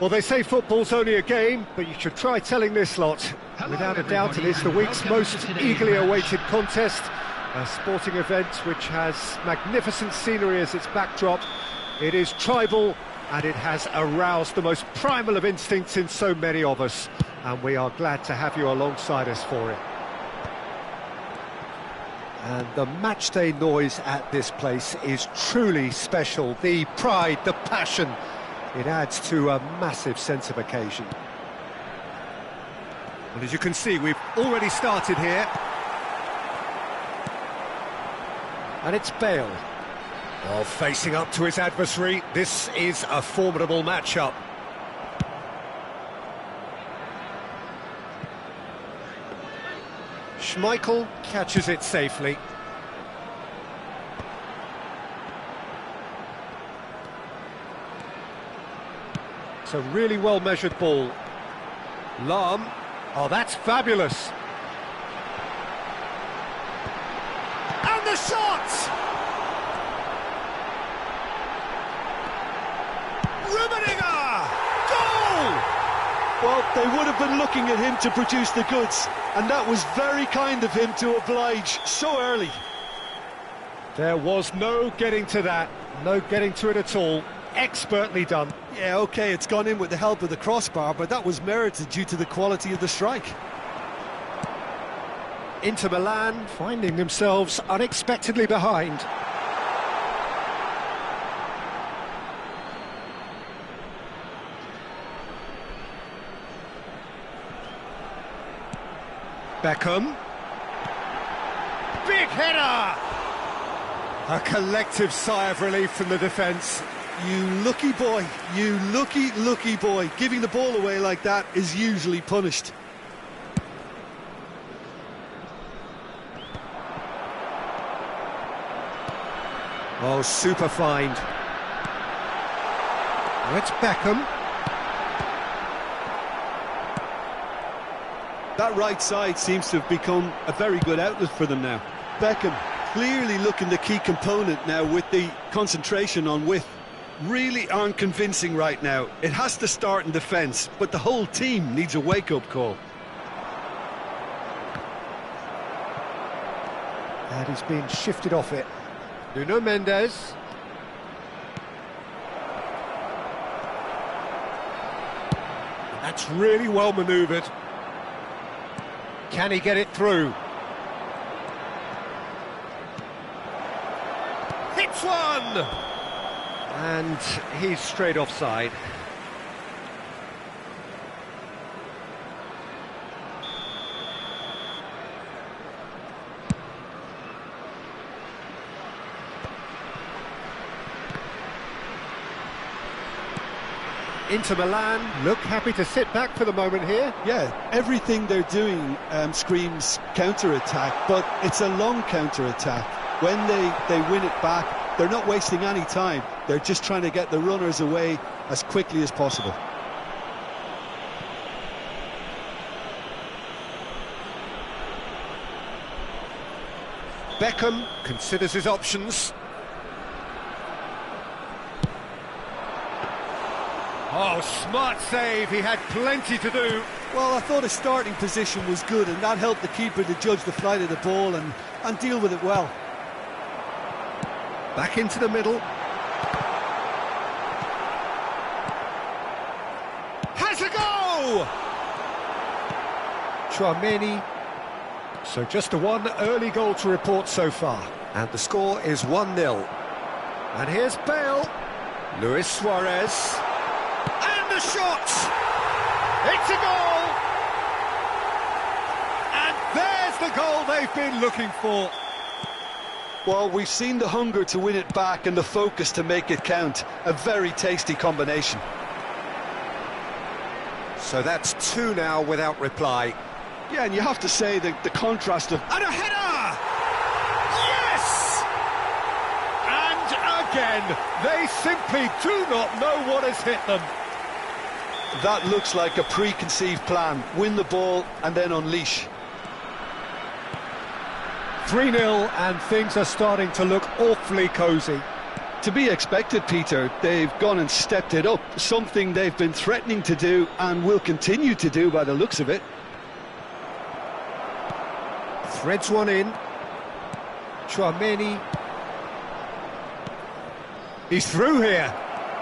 Well, they say football's only a game, but you should try telling this lot. Hello, Without a doubt, it is the everybody, week's and welcome most to today's eagerly match. awaited contest. A sporting event which has magnificent scenery as its backdrop. It is tribal, and it has aroused the most primal of instincts in so many of us. And we are glad to have you alongside us for it. And the matchday noise at this place is truly special. The pride, the passion, it adds to a massive sense of occasion. Well, as you can see, we've already started here. And it's Bale. Well, facing up to his adversary, this is a formidable matchup. Schmeichel catches it safely. It's a really well-measured ball. Lahm. Oh, that's fabulous. And the shot! Rummenigge! Goal! Well, they would have been looking at him to produce the goods, and that was very kind of him to oblige so early. There was no getting to that, no getting to it at all. Expertly done. Yeah, OK, it's gone in with the help of the crossbar, but that was merited due to the quality of the strike. Inter Milan finding themselves unexpectedly behind. Beckham. Big header! A collective sigh of relief from the defence. You lucky boy, you lucky boy. Giving the ball away like that is usually punished. Oh, super find. Oh, it's Beckham. That right side seems to have become a very good outlet for them now. Beckham clearly looking the key component now with the concentration on width. Really aren't convincing right now. It has to start in defence, but the whole team needs a wake-up call. And he's been shifted off it. Nuno Mendes. That's really well manoeuvred. Can he get it through? Hits one! And he's straight offside. Inter Milan look happy to sit back for the moment here. Yeah, everything they're doing screams counter-attack, but it's a long counter-attack. When they win it back, they're not wasting any time. They're just trying to get the runners away as quickly as possible. Beckham considers his options. Oh, smart save, he had plenty to do. Well, I thought his starting position was good, and that helped the keeper to judge the flight of the ball and deal with it well. Back into the middle. Has a go! Tchouameni. So just a one early goal to report so far. And the score is 1-0. And here's Bale. Luis Suarez. And the shot! It's a goal! And there's the goal they've been looking for. Well, we've seen the hunger to win it back and the focus to make it count. A very tasty combination. So that's two now without reply. Yeah, and you have to say that the contrast of... And a header! Yes! And again, they simply do not know what has hit them. That looks like a preconceived plan. Win the ball and then unleash. 3-0 and things are starting to look awfully cosy. To be expected, Peter. They've gone and stepped it up, something they've been threatening to do and will continue to do by the looks of it. Threads one in. Chouameni. He's through here.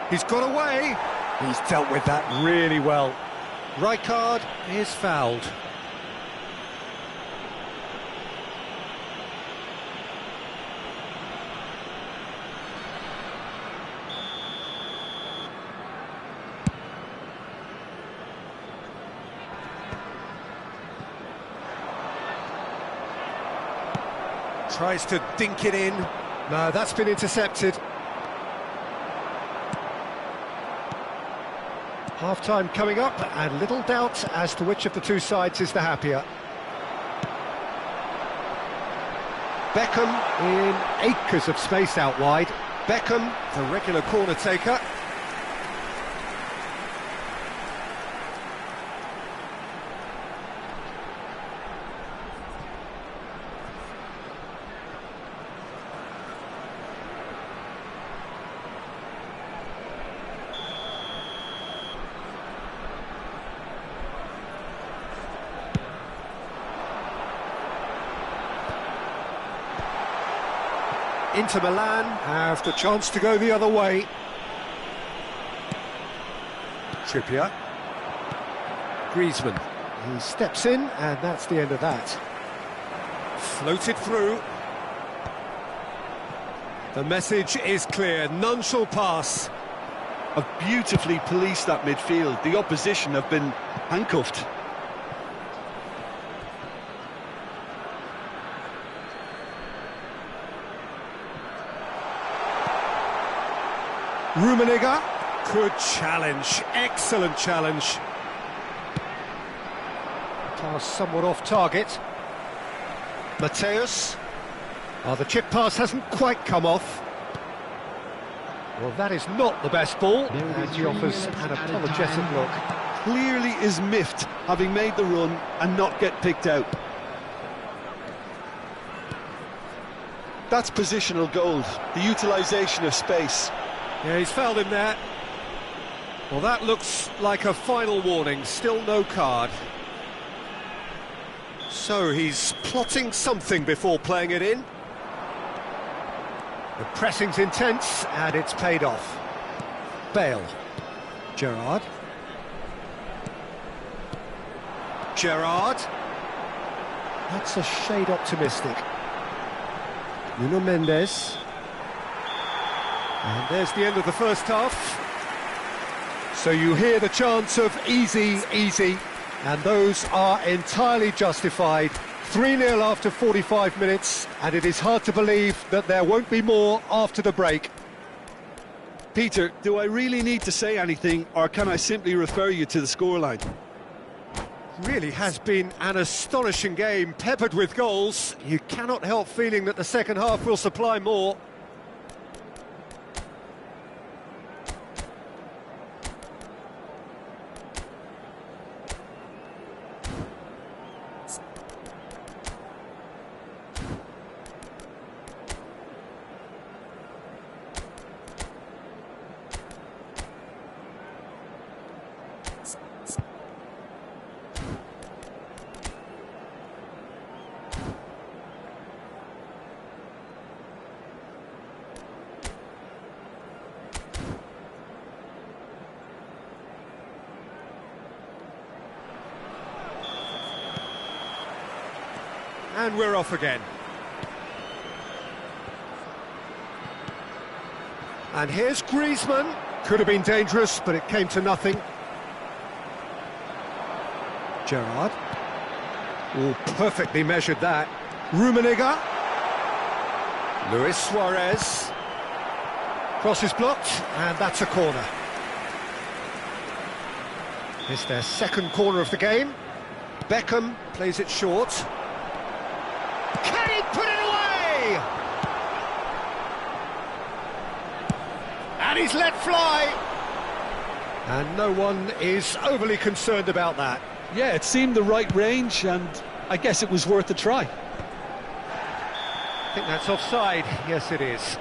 He's got away. He's dealt with that really well. Rijkaard is fouled. Tries to dink it in. No, that's been intercepted. Half-time coming up, and little doubt as to which of the two sides is the happier. Beckham in acres of space out wide. Beckham, the regular corner taker. Inter Milan have the chance to go the other way. Trippier. Griezmann. He steps in, and that's the end of that. Floated through. The message is clear, none shall pass. Have beautifully policed that midfield. The opposition have been handcuffed. Rummenigge, good challenge, excellent challenge. Pass somewhat off target. Mateus. Oh, the chip pass hasn't quite come off. Well, that is not the best ball, and he offers an apologetic look. Clearly is miffed, having made the run and not get picked out. That's positional gold, the utilisation of space. Yeah, he's fouled him there. Well, that looks like a final warning, still no card. So he's plotting something before playing it in. The pressing's intense, and it's paid off. Bale. Gerrard. Gerrard. That's a shade optimistic. Nuno Mendes. And there's the end of the first half. So you hear the chants of easy, easy, and those are entirely justified. 3-0 after 45 minutes, and it is hard to believe that there won't be more after the break. Peter, do I really need to say anything, or can I simply refer you to the scoreline? Really has been an astonishing game, peppered with goals. You cannot help feeling that the second half will supply more. And we're off again. And here's Griezmann. Could have been dangerous, but it came to nothing. Gerrard. Oh, perfectly measured that. Rummenigge. Luis Suarez. Cross is blocked, and that's a corner. It's their second corner of the game. Beckham plays it short. Can he put it away? And he's let fly. And no one is overly concerned about that. Yeah, it seemed the right range, and I guess it was worth a try. I think that's offside. Yes, it is.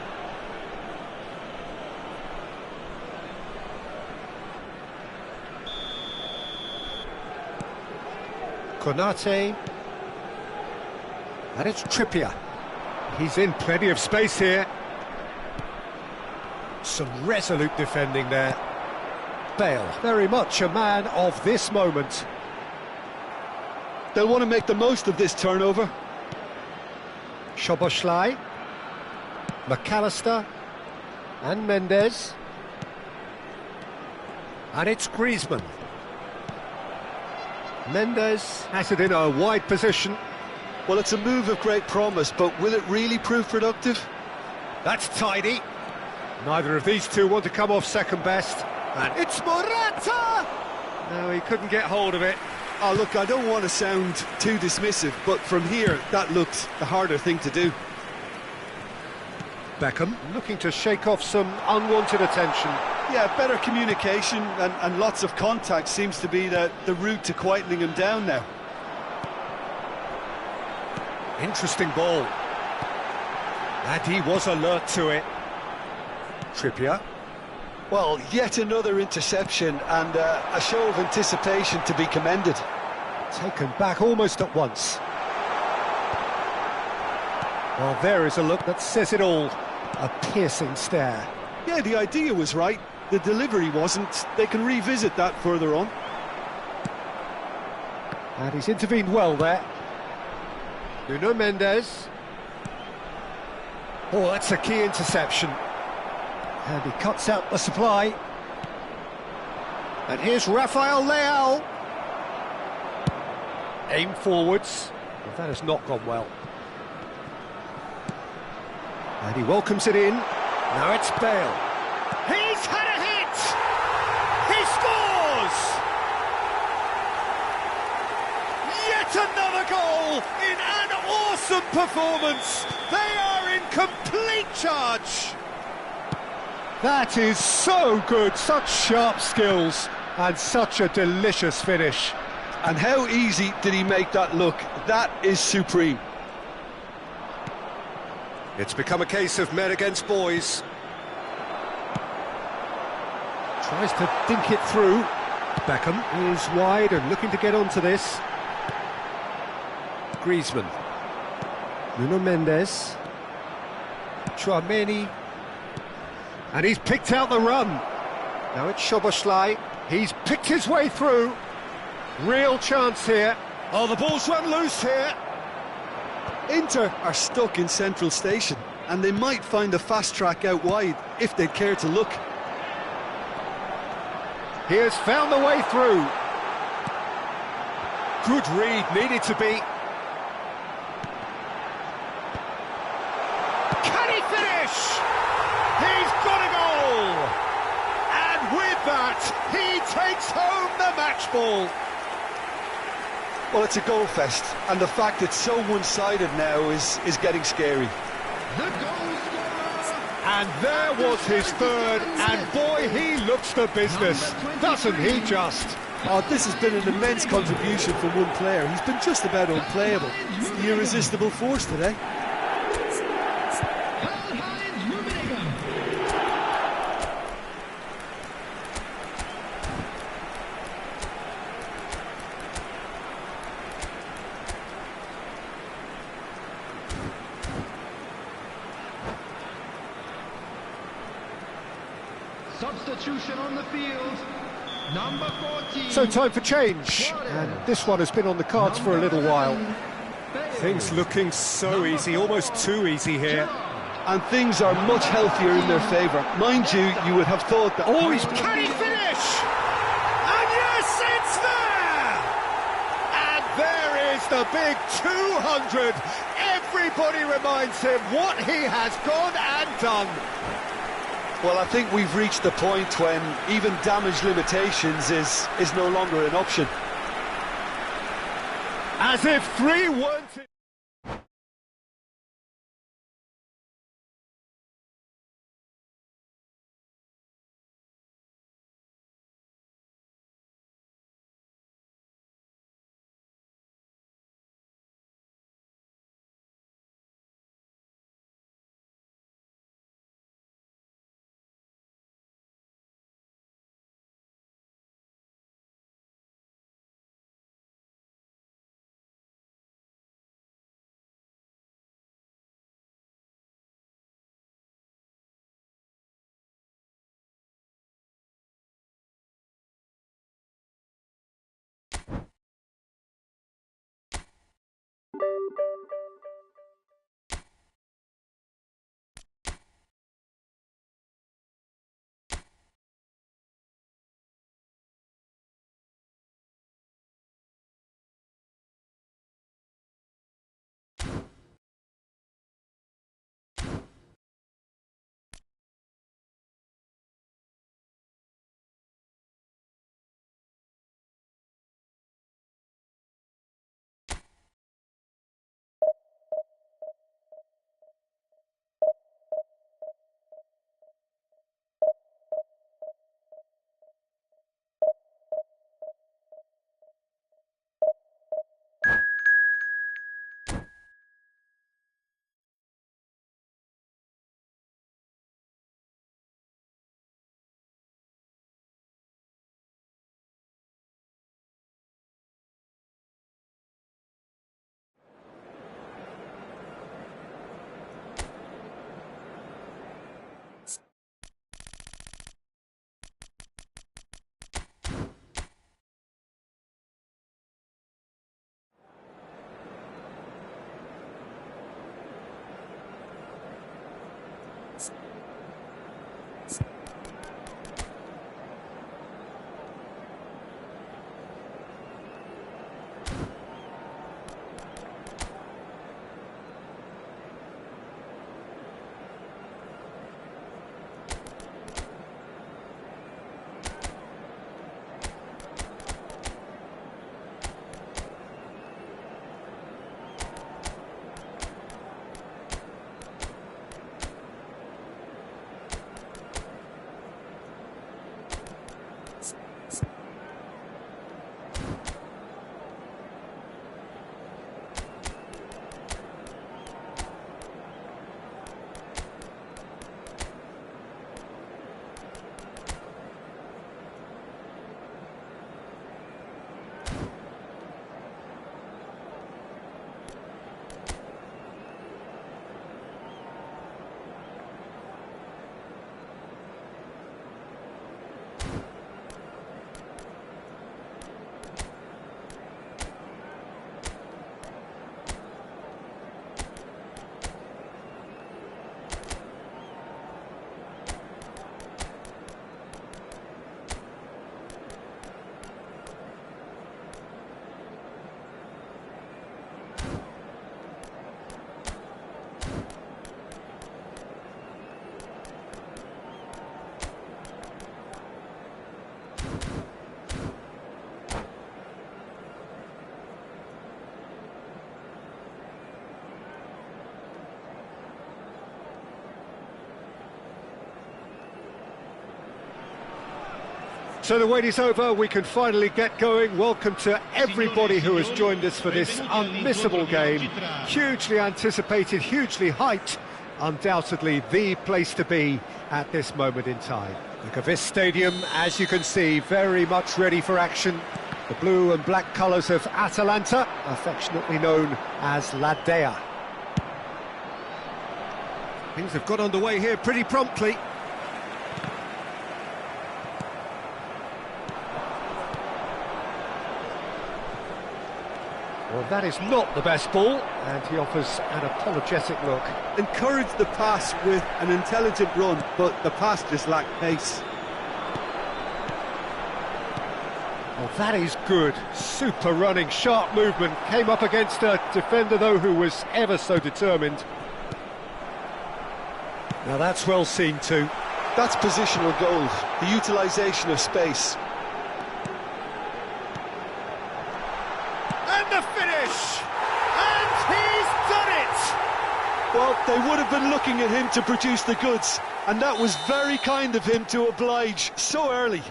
Konate. And it's Trippier. He's in plenty of space here. Some resolute defending there. Bale, very much a man of this moment. They'll want to make the most of this turnover. Szoboszlai, McAllister, and Mendes. And it's Griezmann. Mendes has it in a wide position. Well, it's a move of great promise, but will it really prove productive? That's tidy. Neither of these two want to come off second best. And it's Morata! No, he couldn't get hold of it. Oh, look, I don't want to sound too dismissive, but from here, that looked the harder thing to do. Beckham looking to shake off some unwanted attention. Yeah, better communication and lots of contact seems to be the route to quietening him down now. Interesting ball. And he was alert to it. Trippier. Well, yet another interception and a show of anticipation to be commended. Taken back almost at once. Well, there is a look that says it all. A piercing stare. Yeah, the idea was right. The delivery wasn't. They can revisit that further on. And he's intervened well there. Nuno Mendes. Oh, that's a key interception. And he cuts out the supply. And here's Rafael Leao. Aim forwards. But that has not gone well. And he welcomes it in. Now it's Bale. He's had a hit! He scores! Yet another goal in an awesome performance. They are in complete charge. That is so good, such sharp skills and such a delicious finish. And how easy did he make that look? That is supreme. It's become a case of men against boys. Tries to dink it through. Beckham is wide and looking to get onto this. Griezmann. Nuno Mendes. Tchouaméni. And he's picked out the run. Now it's Szoboszlai. He's picked his way through. Real chance here. Oh, the ball's run loose here. Inter are stuck in Central Station, and they might find a fast track out wide if they'd care to look. He has found the way through. Good read, needed to be. Can he finish? He's got a goal! And with that, he takes home the match ball. Well, it's a goal fest, and the fact it's so one-sided now is getting scary. And there was his third, and boy, he looks the business, doesn't he just? Oh, this has been an immense contribution from one player. He's been just about unplayable. The irresistible force today. Substitution on the field, number 14. So time for change, and this one has been on the cards for a little while. Things looking so easy, almost too easy here. And things are much healthier in their favour. Mind you, you would have thought that... Oh, can he finish? And yes, it's there! And there is the big 200. Everybody reminds him what he has gone and done. Well, I think we've reached the point when even damage limitations is no longer an option. As if 3 weren't... So the wait is over, we can finally get going. Welcome to everybody who has joined us for this unmissable game. Hugely anticipated, hugely hyped. Undoubtedly the place to be at this moment in time. Look at this stadium, as you can see, very much ready for action. The blue and black colours of Atalanta, affectionately known as La Dea. Things have got underway here pretty promptly. Well, that is not the best ball, and he offers an apologetic look. Encouraged the pass with an intelligent run, but the pass just lacked pace. Well, that is good. Super running, sharp movement. Came up against a defender, though, who was ever so determined. Now that's well seen too. That's positional goals, the utilisation of space. And the finish! And he's done it! Well, they would have been looking at him to produce the goods, and that was very kind of him to oblige so early.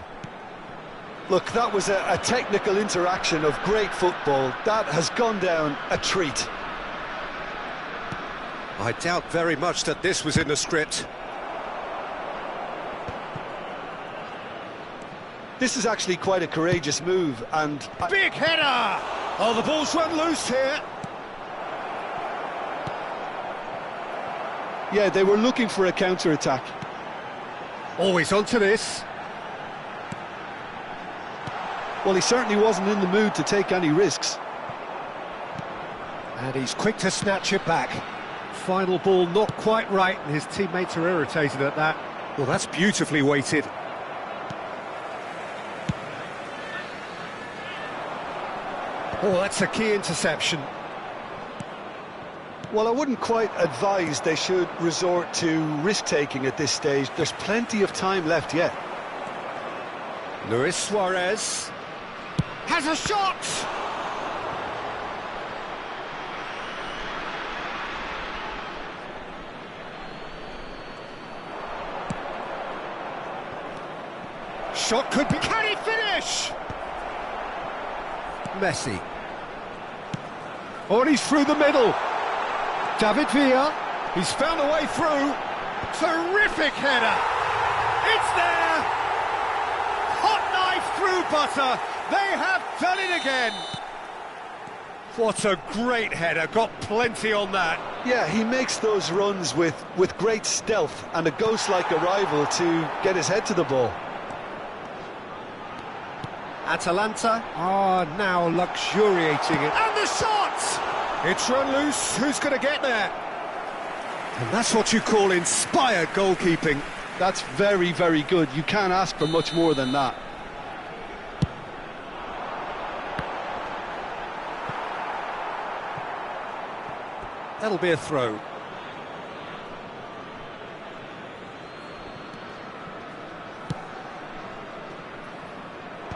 Look, that was a technical interaction of great football. That has gone down a treat. I doubt very much that this was in the script. This is actually quite a courageous move, and... Big header! Oh, the ball's run loose here. Yeah, they were looking for a counter-attack. Always onto this. Well, he certainly wasn't in the mood to take any risks. And he's quick to snatch it back. Final ball not quite right, and his teammates are irritated at that. Well, that's beautifully weighted. Oh, that's a key interception. Well, I wouldn't quite advise they should resort to risk-taking at this stage. There's plenty of time left yet. Luis Suarez has a shot! Shot could be... Can he finish? Messi. Oh, and he's through the middle. David Villa. He's found a way through. Terrific header. It's there. Hot knife through butter. They have done it again. What a great header. Got plenty on that. Yeah, he makes those runs with great stealth and a ghost-like arrival to get his head to the ball. Atalanta are now luxuriating it. And the shot! It's run loose. Who's going to get there? And that's what you call inspired goalkeeping. That's very, very good. You can't ask for much more than that. That'll be a throw.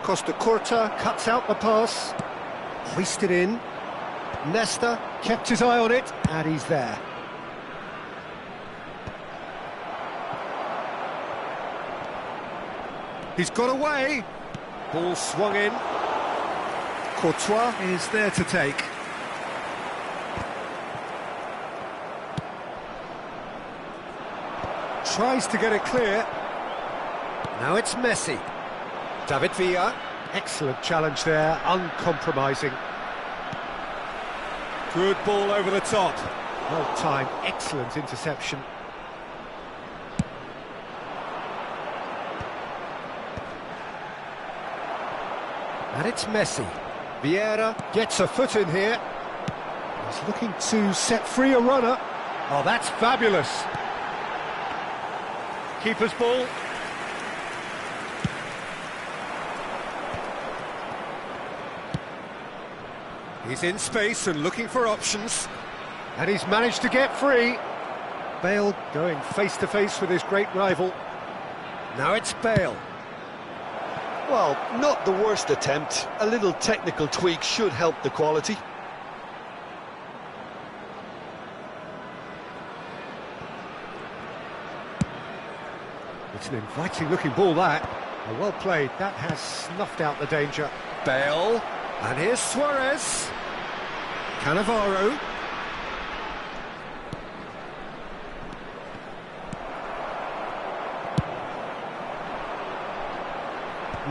Costa Curta cuts out the pass, hoisted in. Nesta kept his eye on it, and he's there. He's got away. Ball swung in. Courtois is there to take. Tries to get it clear. Now it's Messi. David Villa, excellent challenge there, uncompromising. Good ball over the top. Well timed, excellent interception. And it's Messi. Vieira gets a foot in here. He's looking to set free a runner. Oh, that's fabulous. Keeper's ball. He's in space and looking for options. And he's managed to get free. Bale going face-to-face with his great rival. Now it's Bale. Well, not the worst attempt. A little technical tweak should help the quality. It's an inviting-looking ball, that. Oh, well played, that has snuffed out the danger. Bale, and here's Suarez. Cannavaro.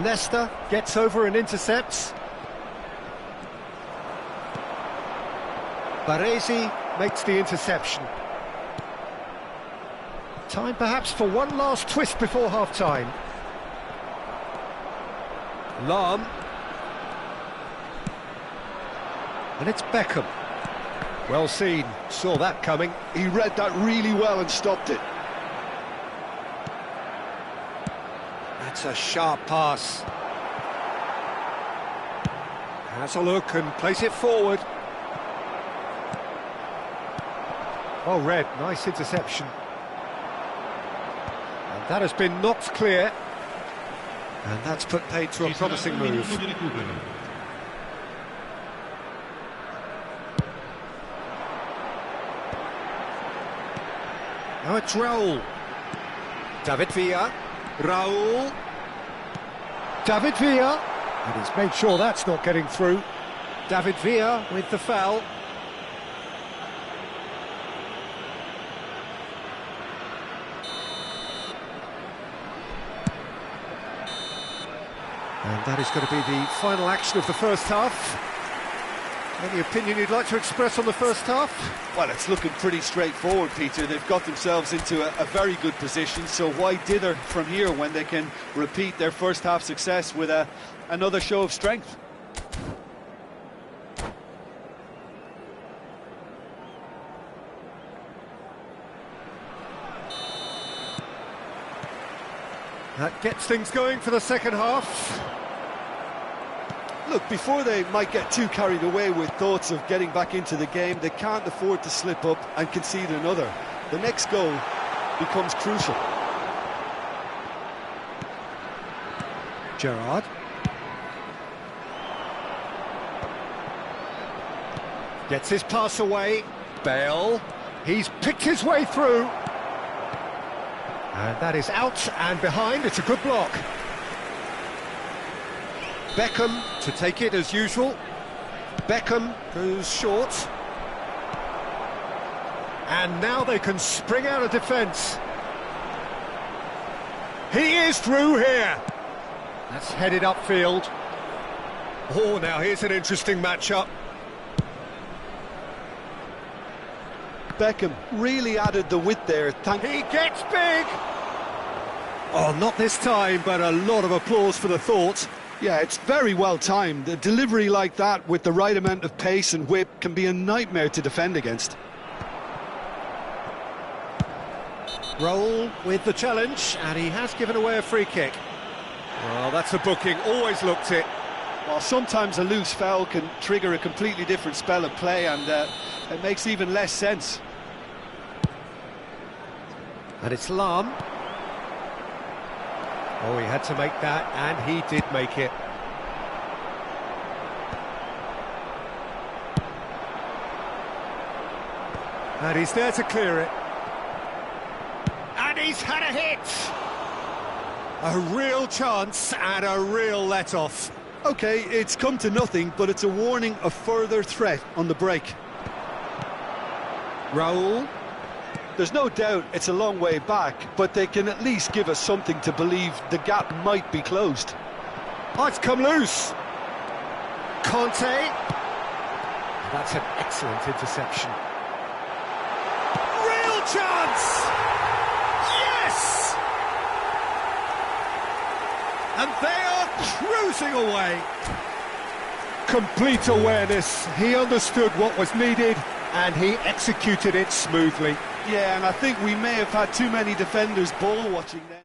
Nesta gets over and intercepts. Baresi makes the interception. Time perhaps for one last twist before half-time. Lahm. And it's Beckham. Well seen, saw that coming. He read that really well and stopped it. That's a sharp pass. Has a look and plays it forward. Well read, nice interception. And that has been knocked clear. And that's put paid to a promising move. Now it's Raul. David Villa. Raul. David Villa. And he's made sure that's not getting through. David Villa with the foul. And that is going to be the final action of the first half. Any opinion you'd like to express on the first half? Well, it's looking pretty straightforward, Peter. They've got themselves into a very good position, so why dither from here when they can repeat their first half success with another show of strength? That gets things going for the second half. Look, before they might get too carried away with thoughts of getting back into the game, they can't afford to slip up and concede another. The next goal becomes crucial. Gerrard. Gets his pass away. Bale. He's picked his way through. And that is out and behind. It's a good block. Beckham to take it as usual. Beckham goes short. And now they can spring out of defence. He is through here. That's headed upfield. Oh, now here's an interesting matchup. Beckham really added the width there. He gets big! Oh, not this time, but a lot of applause for the thought. Yeah, it's very well timed. A delivery like that with the right amount of pace and whip can be a nightmare to defend against. Raul with the challenge, and he has given away a free kick. Well, that's a booking, always looked it. While sometimes a loose foul can trigger a completely different spell of play, and it makes even less sense. And it's Lahm. Oh, he had to make that, and he did make it. And he's there to clear it. And he's had a hit! A real chance and a real let-off. OK, it's come to nothing, but it's a warning of further threat on the break. Raul. There's no doubt it's a long way back, but they can at least give us something to believe the gap might be closed. Oh, it's come loose. Conte. That's an excellent interception. Real chance! Yes! And they are cruising away. Complete awareness. He understood what was needed and he executed it smoothly. Yeah, and I think we may have had too many defenders ball watching there.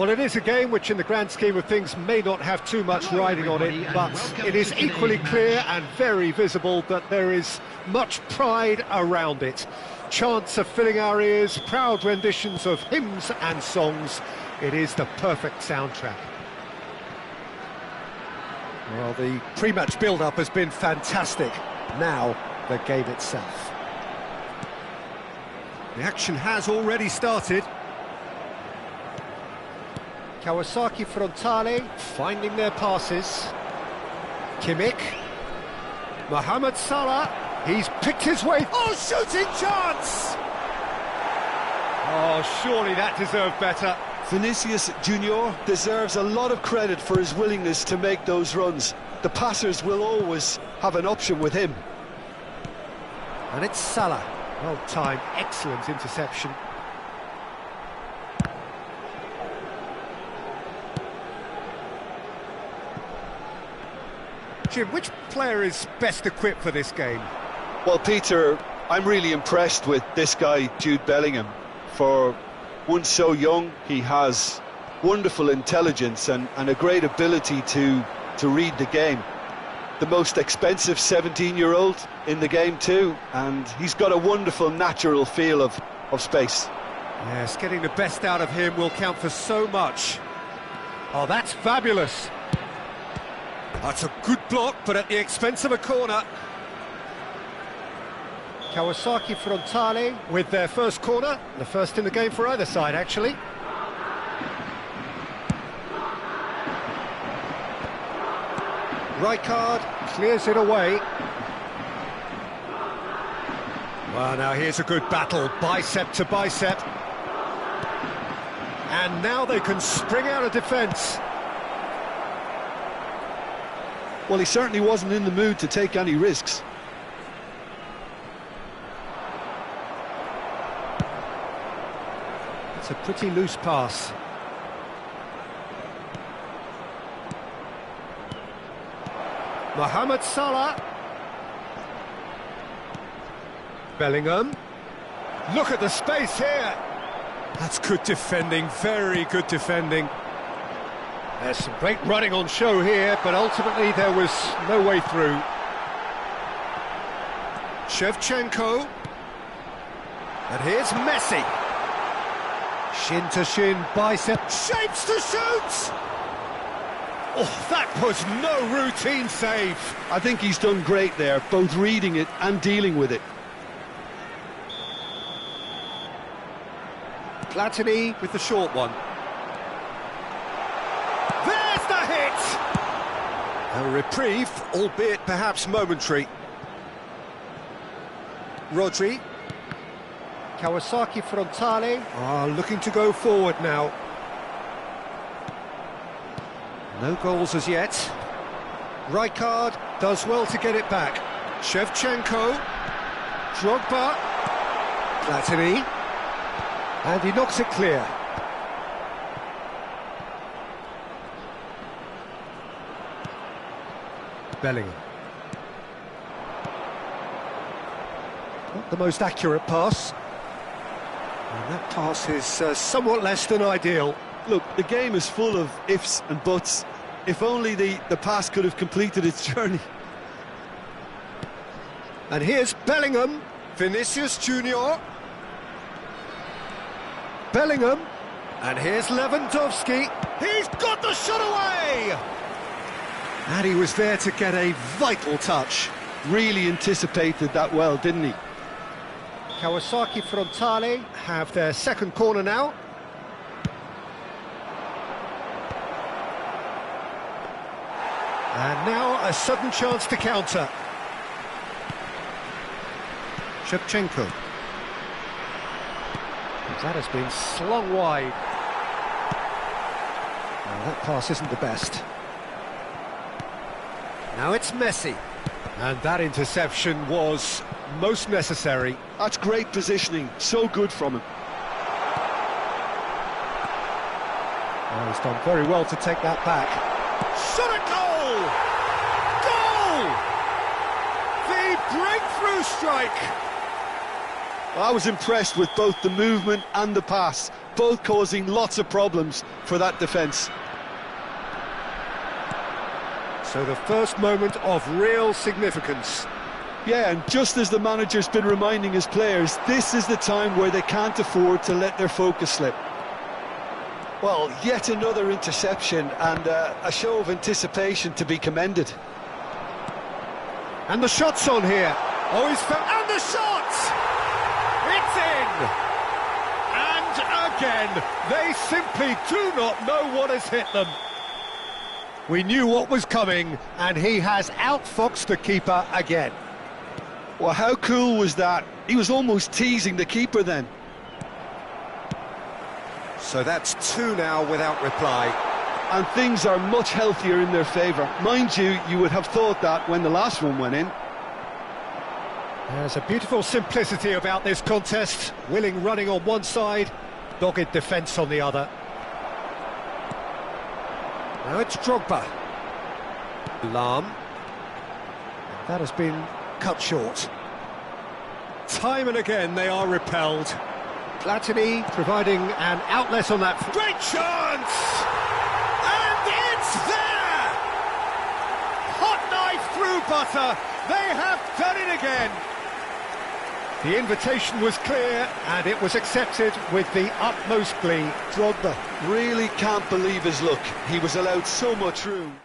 Well, it is a game which in the grand scheme of things may not have too much riding on it, but it is equally clear and very visible that there is much pride around it. Chants are filling our ears, proud renditions of hymns and songs. It is the perfect soundtrack. Well, the pre-match build-up has been fantastic. Now, the game itself. The action has already started. Kawasaki Frontale finding their passes. Kimmich. Mohamed Salah. He's picked his way. Oh, shooting chance! Oh, surely that deserved better. Vinicius Junior deserves a lot of credit for his willingness to make those runs. The passers will always have an option with him. And it's Salah. Well timed, excellent interception. Jim, which player is best equipped for this game? Well, Peter, I'm really impressed with this guy, Jude Bellingham. For one so young, he has wonderful intelligence and a great ability to read the game. The most expensive 17-year-old in the game too, and he's got a wonderful natural feel of space. Yes, getting the best out of him will count for so much. Oh, that's fabulous. That's a good block, but at the expense of a corner. Kawasaki Frontale with their first corner, the first in the game for either side, actually. Rijkaard clears it away. Well, now here's a good battle, bicep to bicep. And now they can spring out of defence. Well, he certainly wasn't in the mood to take any risks. It's a pretty loose pass. Mohamed Salah. Bellingham. Look at the space here. That's good defending, very good defending. There's some great running on show here, but ultimately there was no way through. Shevchenko. And here's Messi. Shin to shin, bicep, shapes to shoot! Oh, that was no routine save. I think he's done great there, both reading it and dealing with it. Platini with the short one. There's the hit! A reprieve, albeit perhaps momentary. Rodri. Kawasaki Frontale are looking to go forward now. No goals as yet. Rijkaard does well to get it back. Shevchenko. Drogba. Platini. And he knocks it clear. Bellingham. Not the most accurate pass. And that pass is somewhat less than ideal. Look, the game is full of ifs and buts. If only the pass could have completed its journey. And here's Bellingham. Vinicius Junior. Bellingham. And here's Lewandowski. He's got the shot away! And he was there to get a vital touch. Really anticipated that well, didn't he? Kawasaki Frontale have their second corner now. And now a sudden chance to counter. Shevchenko. That has been slung wide. Well, that pass isn't the best. Now it's Messi. And that interception was most necessary. That's great positioning, so good from him. Well, he's done very well to take that back. Shot at goal! Goal! The breakthrough strike! I was impressed with both the movement and the pass, both causing lots of problems for that defence. So the first moment of real significance. Yeah, and just as the manager's been reminding his players, this is the time where they can't afford to let their focus slip. Well, yet another interception and a show of anticipation to be commended. And the shot's on here. Oh, he's found... And the shot! It's in! And again, they simply do not know what has hit them. We knew what was coming, and he has outfoxed the keeper again. Well, how cool was that? He was almost teasing the keeper then. So that's two now without reply. And things are much healthier in their favour. Mind you, you would have thought that when the last one went in. There's a beautiful simplicity about this contest. Willing running on one side, dogged defence on the other. Now it's Drogba. Lahm. That has been cut short. Time and again they are repelled. Platini providing an outlet on that. Great chance! And it's there! Hot knife through butter. They have done it again. The invitation was clear and it was accepted with the utmost glee. Drogba really can't believe his luck. He was allowed so much room.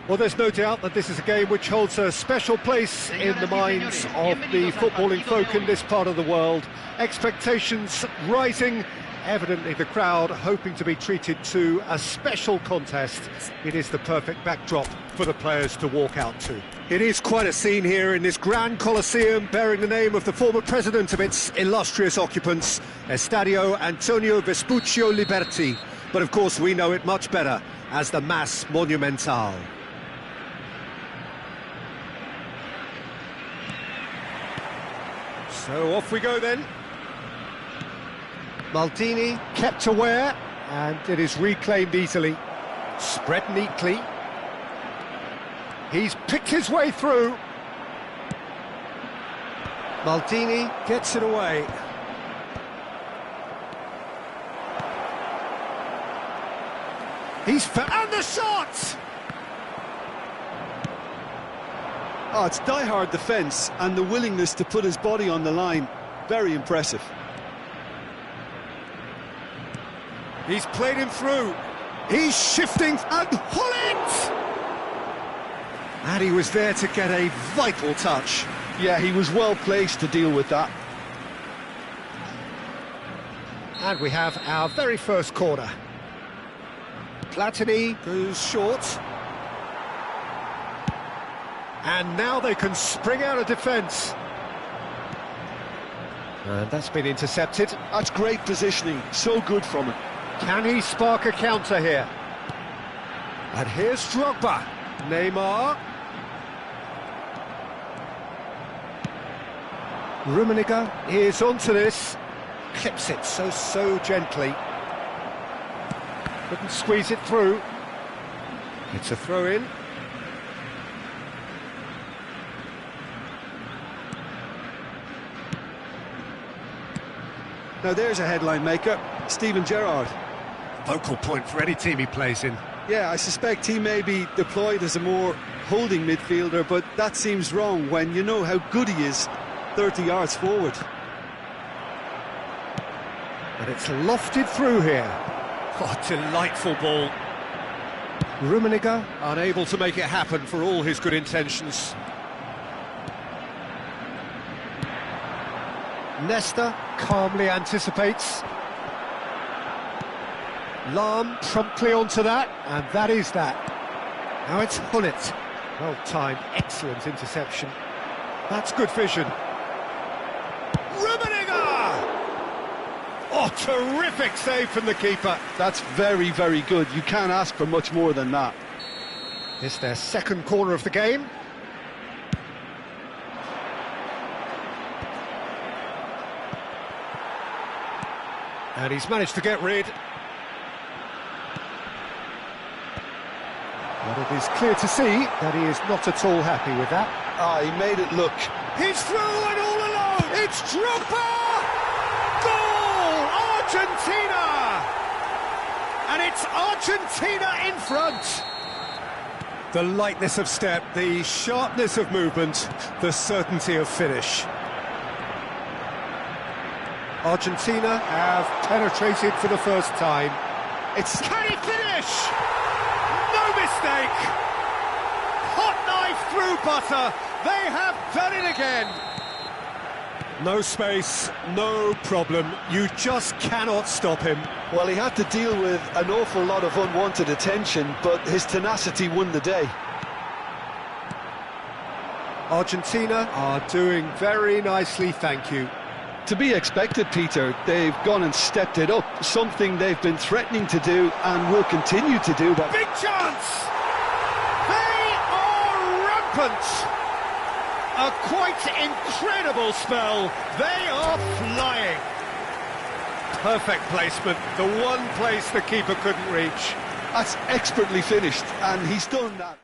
Well, there's no doubt that this is a game which holds a special place in the minds of the footballing folk in this part of the world. Expectations rising, evidently the crowd hoping to be treated to a special contest. It is the perfect backdrop for the players to walk out to. It is quite a scene here in this grand Colosseum, bearing the name of the former president of its illustrious occupants, Estadio Antonio Vespuccio Liberti. But of course we know it much better as the Mas Monumental. So off we go then. Maldini kept aware, and it is reclaimed easily. Spread neatly. He's picked his way through. Maldini gets it away. He's found the shot! Oh, it's die-hard defence and the willingness to put his body on the line. Very impressive. He's played him through. He's shifting and Hullet! And he was there to get a vital touch. Yeah, he was well placed to deal with that. And we have our very first corner. Platini goes short. And now they can spring out of defence. And that's been intercepted. That's great positioning, so good from him. Can he spark a counter here? And here's Drogba. Neymar. Rummenigge is onto this. Clips it so gently. Couldn't squeeze it through. It's a throw-in. Now there's a headline maker, Steven Gerrard. Focal point for any team he plays in. Yeah, I suspect he may be deployed as a more holding midfielder, but that seems wrong when you know how good he is 30 yards forward. And it's lofted through here. Oh, delightful ball. Rummenigge unable to make it happen for all his good intentions. Nesta calmly anticipates. Lahm promptly onto that, and that is that. Now it's Hullet. Well timed, excellent interception. That's good vision. Rummenigge! Oh, terrific save from the keeper. That's very, very good. You can't ask for much more than that. It's their second corner of the game. And he's managed to get rid. But it is clear to see that he is not at all happy with that. Ah, he made it look. He's through and all alone! It's Drogba! Goal! Argentina! And it's Argentina in front! The lightness of step, the sharpness of movement, the certainty of finish. Argentina have penetrated for the first time. Can he finish? No mistake! Hot knife through butter. They have done it again. No space, no problem. You just cannot stop him. Well, he had to deal with an awful lot of unwanted attention, but his tenacity won the day. Argentina are doing very nicely, thank you. To be expected, Peter. They've gone and stepped it up, something they've been threatening to do and will continue to do. But big chance! They are rampant! A quite incredible spell. They are flying. Perfect placement, the one place the keeper couldn't reach. That's expertly finished, and he's done that.